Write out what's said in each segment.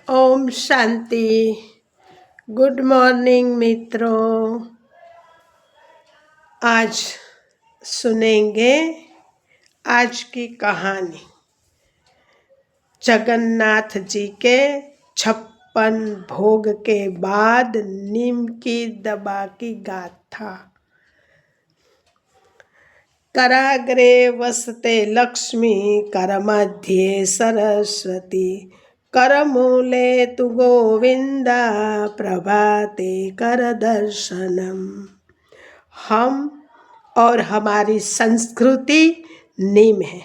Om Shanti. Good morning मित्रों। आज सुनेंगे आज की कहानी जगन्नाथ जी के 56 भोग के बाद नीम की दबा की गाथा। कराग्रे वसते लक्ष्मी करमध्ये सरस्वती करमूले तु गोविंदा प्रभाते कर दर्शनम। हम और हमारी संस्कृति नीम है।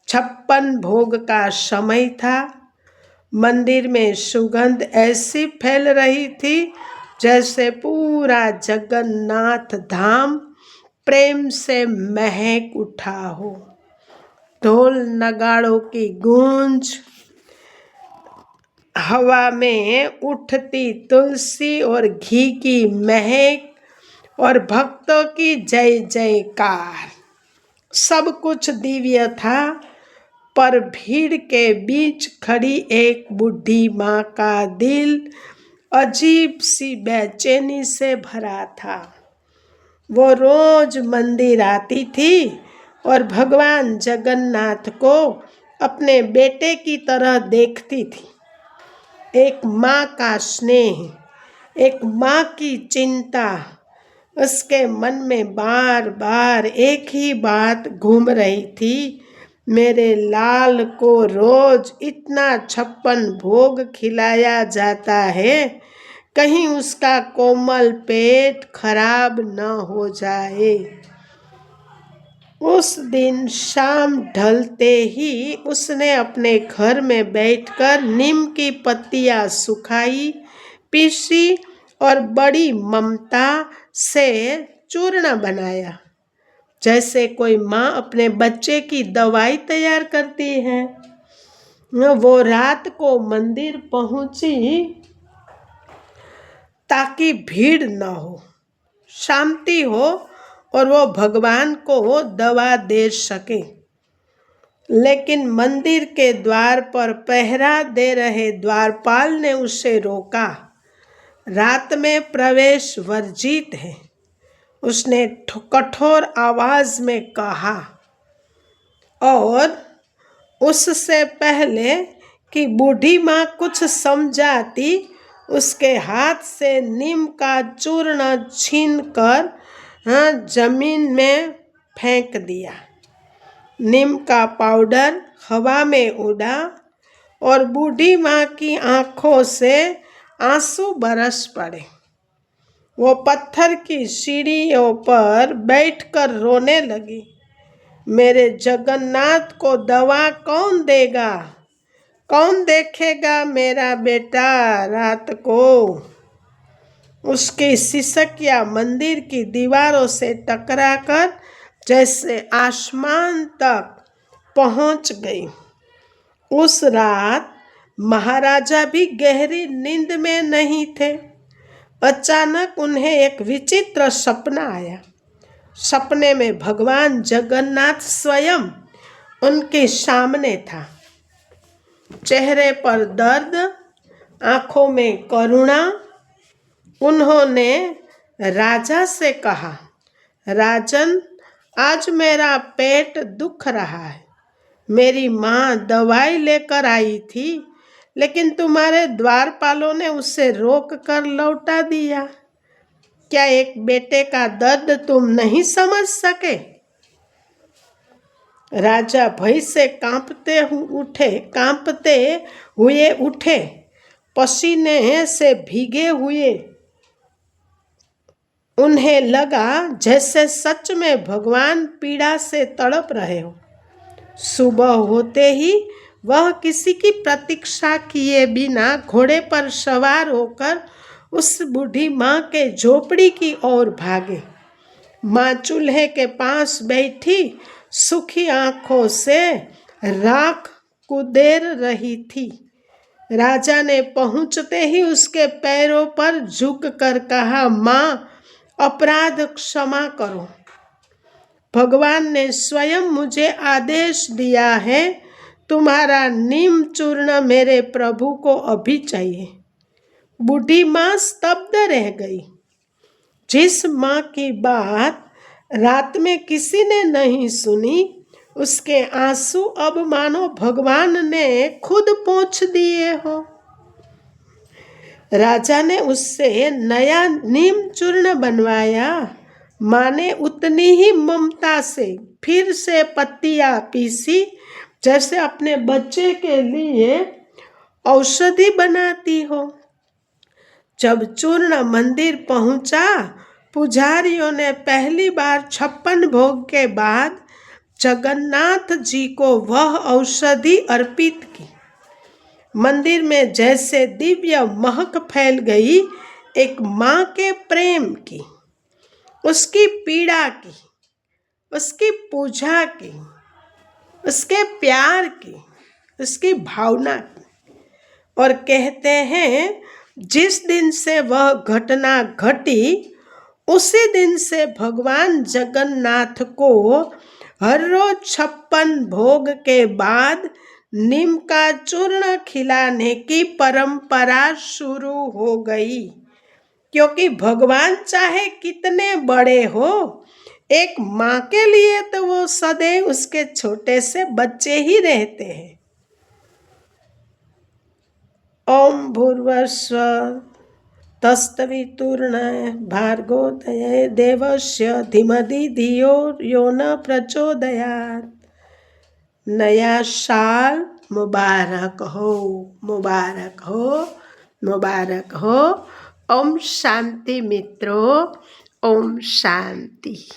56 भोग का समय था। मंदिर में सुगंध ऐसी फैल रही थी जैसे पूरा जगन्नाथ धाम प्रेम से महक उठा हो। ढोल नगाड़ों की गूंज, हवा में उठती तुलसी और घी की महक और भक्तों की जय जयकार, सब कुछ दिव्य था। पर भीड़ के बीच खड़ी एक बूढ़ी माँ का दिल अजीब सी बेचैनी से भरा था। वो रोज मंदिर आती थी और भगवान जगन्नाथ को अपने बेटे की तरह देखती थी। एक माँ का स्नेह, एक माँ की चिंता, उसके मन में बार बार एक ही बात घूम रही थी। मेरे लाल को रोज इतना 56 भोग खिलाया जाता है, कहीं उसका कोमल पेट खराब न हो जाए। उस दिन शाम ढलते ही उसने अपने घर में बैठकर नीम की पत्तियां सुखाई, पीसी और बड़ी ममता से चूर्ण बनाया, जैसे कोई माँ अपने बच्चे की दवाई तैयार करती है। वो रात को मंदिर पहुंची ताकि भीड़ न हो, शांति हो और वो भगवान को दवा दे सके। लेकिन मंदिर के द्वार पर पहरा दे रहे द्वारपाल ने उसे रोका। रात में प्रवेश वर्जित है, उसने कठोर आवाज में कहा। और उससे पहले कि बूढ़ी माँ कुछ समझाती, उसके हाथ से नीम का चूर्ण छीनकर जमीन में फेंक दिया। नीम का पाउडर हवा में उड़ा और बूढ़ी माँ की आंखों से आंसू बरस पड़े। वो पत्थर की सीढ़ियों पर बैठकर रोने लगी। मेरे जगन्नाथ को दवा कौन देगा? कौन देखेगा मेरा बेटा रात को? उसकी सिसकियां मंदिर की दीवारों से टकराकर जैसे आसमान तक पहुंच गई। उस रात महाराजा भी गहरी नींद में नहीं थे। अचानक उन्हें एक विचित्र सपना आया। सपने में भगवान जगन्नाथ स्वयं उनके सामने था। चेहरे पर दर्द, आंखों में करुणा। उन्होंने राजा से कहा, राजन, आज मेरा पेट दुख रहा है। मेरी माँ दवाई लेकर आई थी, लेकिन तुम्हारे द्वारपालों ने उसे रोक कर लौटा दिया। क्या एक बेटे का दर्द तुम नहीं समझ सके? राजा भय से कांपते हुए उठे, पसीने से भीगे हुए। उन्हें लगा जैसे सच में भगवान पीड़ा से तड़प रहे हो। सुबह होते ही वह किसी की प्रतीक्षा किए बिना घोड़े पर सवार होकर उस बूढ़ी माँ के झोपड़ी की ओर भागे। माँ चूल्हे के पास बैठी सूखी आंखों से राख कुदेर रही थी। राजा ने पहुंचते ही उसके पैरों पर झुक कर कहा, माँ, अपराध क्षमा करो। भगवान ने स्वयं मुझे आदेश दिया है तुम्हारा नीम चूर्ण मेरे प्रभु को अभी चाहिए। बूढ़ी माँ स्तब्ध रह गई। जिस माँ की बात रात में किसी ने नहीं सुनी, उसके आंसू अब मानो भगवान ने खुद पोंछ दिए हो। राजा ने उससे नया नीम चूर्ण बनवाया। माँ ने उतनी ही ममता से फिर से पत्तियां पीसी जैसे अपने बच्चे के लिए औषधि बनाती हो। जब चूर्ण मंदिर पहुंचा, पुजारियों ने पहली बार 56 भोग के बाद जगन्नाथ जी को वह औषधि अर्पित की। मंदिर में जैसे दिव्य महक फैल गई, एक माँ के प्रेम की, उसकी पीड़ा की, उसकी पूजा की, उसके प्यार की, उसकी भावना की। और कहते हैं जिस दिन से वह घटना घटी, उसी दिन से भगवान जगन्नाथ को हर रोज 56 भोग के बाद नीम का चूर्ण खिलाने की परंपरा शुरू हो गई। क्योंकि भगवान चाहे कितने बड़े हो, एक माँ के लिए तो वो सदैव उसके छोटे से बच्चे ही रहते हैं। ओम भूर्भुवस्सुः तत्सवितुर्वरेण्यं भर्गो देवस्य धीमहि धियो यो न प्रचोदयात्। नया साल मुबारक हो, मुबारक हो, मुबारक हो। ओम शांति मित्रों, ओम शांति।